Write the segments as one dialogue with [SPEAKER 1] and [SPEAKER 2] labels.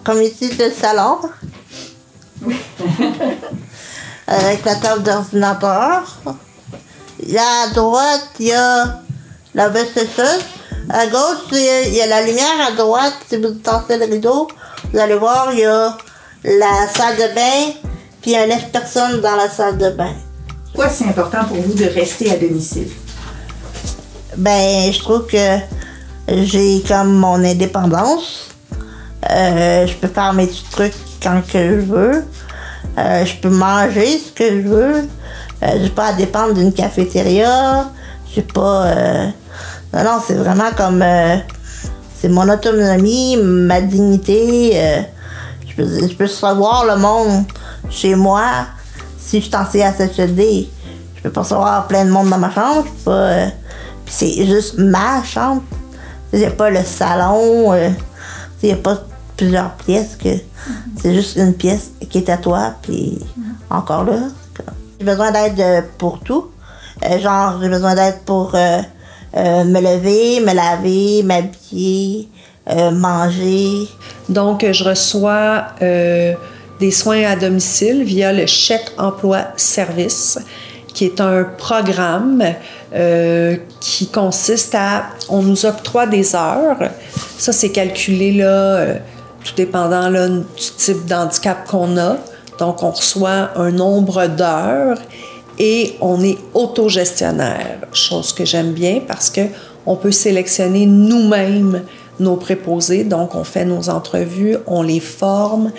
[SPEAKER 1] Comme ici, c'est le salon.
[SPEAKER 2] Oui.
[SPEAKER 1] Avec la table d'ordinateur. Là, à droite, il y a la vaisselle. À gauche, il y a la lumière. À droite, si vous tentez le rideau, vous allez voir, il y a la salle de bain, puis il y a 9 personnes dans la salle de bain.
[SPEAKER 2] Pourquoi c'est important pour vous de rester à domicile?
[SPEAKER 1] Ben, je trouve que j'ai comme mon indépendance. Je peux faire mes petits trucs quand que je veux. Je peux manger ce que je veux. J'ai pas à dépendre d'une cafétéria. J'ai pas... Non, c'est vraiment comme... c'est mon autonomie, ma dignité. Je peux savoir le monde chez moi si je suis en CHSLD. Je peux pas savoir plein de monde dans ma chambre. Je peux pas... puis c'est juste ma chambre. Il n'y a pas le salon. Il n'y a pas plusieurs pièces. C'est juste une pièce qui est à toi. Puis encore là. J'ai besoin d'aide pour tout. Genre, j'ai besoin d'aide pour me lever, me laver, m'habiller, manger.
[SPEAKER 3] Donc, je reçois des soins à domicile via le chèque emploi-service, qui est un programme qui consiste à... On nous octroie des heures. Ça, c'est calculé, là, tout dépendant là, du type d'handicap qu'on a. Donc, on reçoit un nombre d'heures et on est autogestionnaire, chose que j'aime bien parce qu'on peut sélectionner nous-mêmes nos préposés. Donc, on fait nos entrevues, on les forme.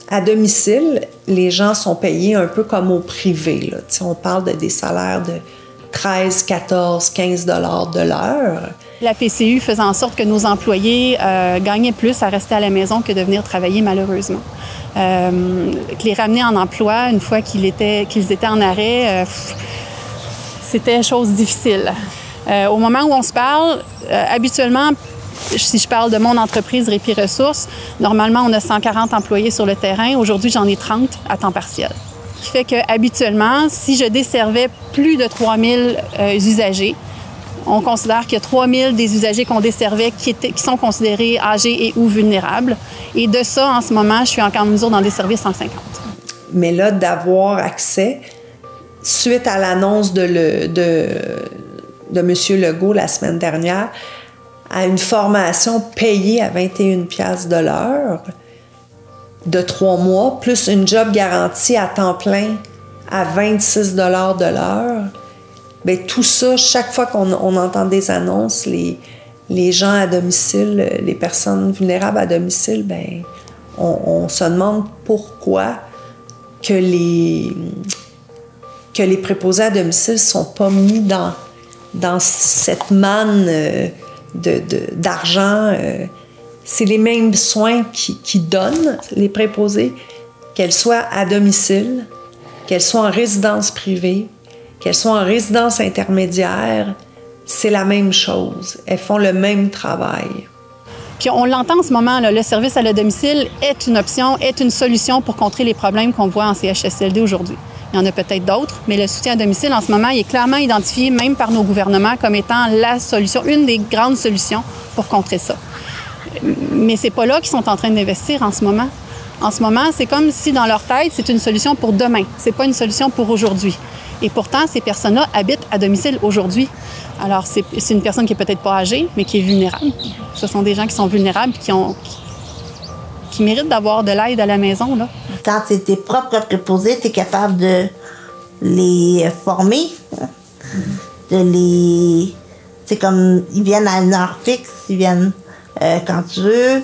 [SPEAKER 3] À domicile, les gens sont payés un peu comme au privé. Là. On parle des salaires de 13, 14, 15 $ de l'heure.
[SPEAKER 4] La PCU faisait en sorte que nos employés gagnaient plus à rester à la maison que de venir travailler, malheureusement. Les ramener en emploi, une fois qu'ils étaient en arrêt, c'était chose difficile. Au moment où on se parle, habituellement, si je parle de mon entreprise Répit Ressources, normalement, on a 140 employés sur le terrain. Aujourd'hui, j'en ai 30 à temps partiel. Ce qui fait qu'habituellement, si je desservais plus de 3000 usagers, on considère qu'il y a 3000 des usagers qu'on desservait qui sont considérés âgés et ou vulnérables. Et de ça, en ce moment, je suis encore en mesure d'en desservir 150.
[SPEAKER 3] Mais là, d'avoir accès, suite à l'annonce de M. Legault la semaine dernière, à une formation payée à 21 $ de l'heure, de 3 mois, plus une job garantie à temps plein à 26 $ de l'heure, bien, tout ça, chaque fois qu'on entend des annonces, les gens à domicile, les personnes vulnérables à domicile, bien, on se demande pourquoi que les préposés à domicile ne sont pas mis dans cette manne d'argent. C'est les mêmes soins qui donnent les préposés, qu'elles soient à domicile, qu'elles soient en résidence privée, qu'elles soient en résidence intermédiaire, c'est la même chose. Elles font le même travail.
[SPEAKER 4] Puis on l'entend en ce moment, là, le service à la domicile est une option, est une solution pour contrer les problèmes qu'on voit en CHSLD aujourd'hui. Il y en a peut-être d'autres, mais le soutien à domicile, en ce moment, il est clairement identifié, même par nos gouvernements, comme étant la solution, une des grandes solutions pour contrer ça. Mais c'est pas là qu'ils sont en train d'investir en ce moment. En ce moment, c'est comme si dans leur tête, c'est une solution pour demain. C'est pas une solution pour aujourd'hui. Et pourtant, ces personnes-là habitent à domicile aujourd'hui. Alors, c'est une personne qui est peut-être pas âgée, mais qui est vulnérable. Ce sont des gens qui sont vulnérables et qui méritent d'avoir de l'aide à la maison, là.
[SPEAKER 1] Quand c'est tes propres préposés, tu es capable de les former, de les... C'est comme, ils viennent à une heure fixe, ils viennent quand tu veux,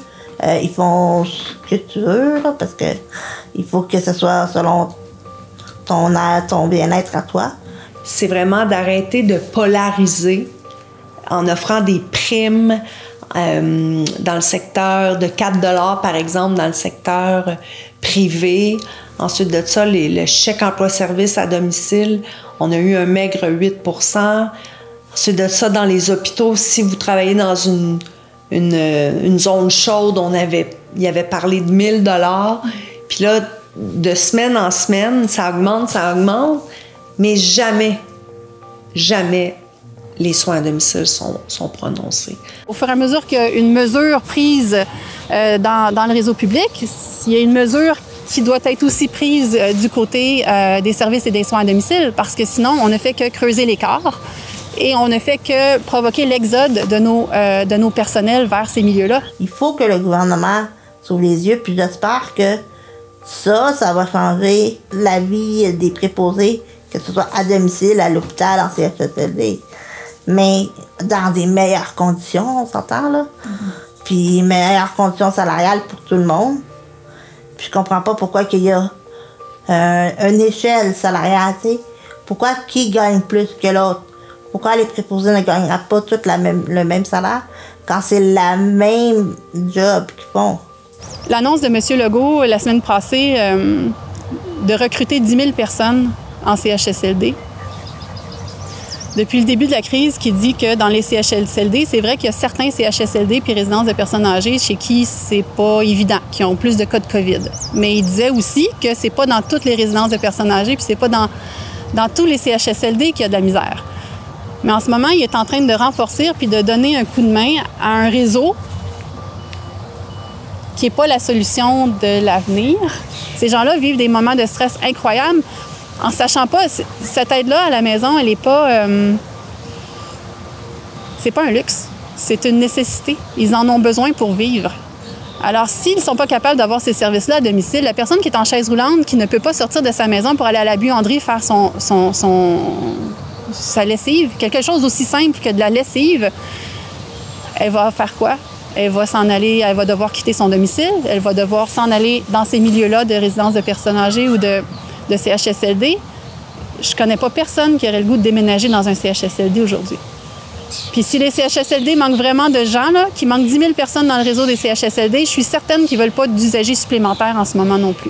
[SPEAKER 1] ils font ce que tu veux, là, parce que il faut que ce soit selon ton bien-être à toi.
[SPEAKER 3] C'est vraiment d'arrêter de polariser en offrant des primes dans le secteur de 4 $ par exemple, dans le secteur privé. Ensuite de ça, le chèque emploi-service à domicile, on a eu un maigre 8 %. Ensuite de ça, dans les hôpitaux, si vous travaillez dans une zone chaude, il y avait parlé de 1 000 $. Puis là, de semaine en semaine, ça augmente, mais jamais les soins à domicile sont prononcés.
[SPEAKER 4] Au fur et à mesure qu'il y a une mesure prise dans le réseau public, il y a une mesure qui doit être aussi prise du côté des services et des soins à domicile, parce que sinon, on ne fait que creuser l'écart et on ne fait que provoquer l'exode de nos personnels vers ces milieux-là.
[SPEAKER 1] Il faut que le gouvernement s'ouvre les yeux, puis j'espère que ça va changer la vie des préposés, que ce soit à domicile, à l'hôpital, en CHSLD, mais dans des meilleures conditions, on s'entend, là. Puis meilleures conditions salariales pour tout le monde. Puis je comprends pas pourquoi qu'il y a une échelle salariale, tu sais. Pourquoi qui gagne plus que l'autre? Pourquoi les préposés ne gagneraient pas tous le même salaire quand c'est la même job qu'ils font?
[SPEAKER 4] L'annonce de M. Legault la semaine passée de recruter 10 000 personnes en CHSLD. Depuis le début de la crise, qui dit que dans les CHSLD, c'est vrai qu'il y a certains CHSLD puis résidences de personnes âgées chez qui c'est pas évident, qui ont plus de cas de COVID. Mais il disait aussi que c'est pas dans toutes les résidences de personnes âgées puis c'est pas dans tous les CHSLD qu'il y a de la misère. Mais en ce moment, il est en train de renforcer puis de donner un coup de main à un réseau qui n'est pas la solution de l'avenir. Ces gens-là vivent des moments de stress incroyables en sachant pas, cette aide-là à la maison, elle n'est pas... c'est pas un luxe, c'est une nécessité. Ils en ont besoin pour vivre. Alors, s'ils ne sont pas capables d'avoir ces services-là à domicile, la personne qui est en chaise roulante, qui ne peut pas sortir de sa maison pour aller à la buanderie faire sa lessive, quelque chose d'aussi simple que de la lessive, elle va faire quoi? Elle va s'en aller, elle va devoir quitter son domicile, elle va devoir s'en aller dans ces milieux-là de résidences de personnes âgées ou de CHSLD. Je connais pas personne qui aurait le goût de déménager dans un CHSLD aujourd'hui. Puis si les CHSLD manquent vraiment de gens, là, qu'il manque 10 000 personnes dans le réseau des CHSLD, je suis certaine qu'ils ne veulent pas d'usagers supplémentaires en ce moment non plus.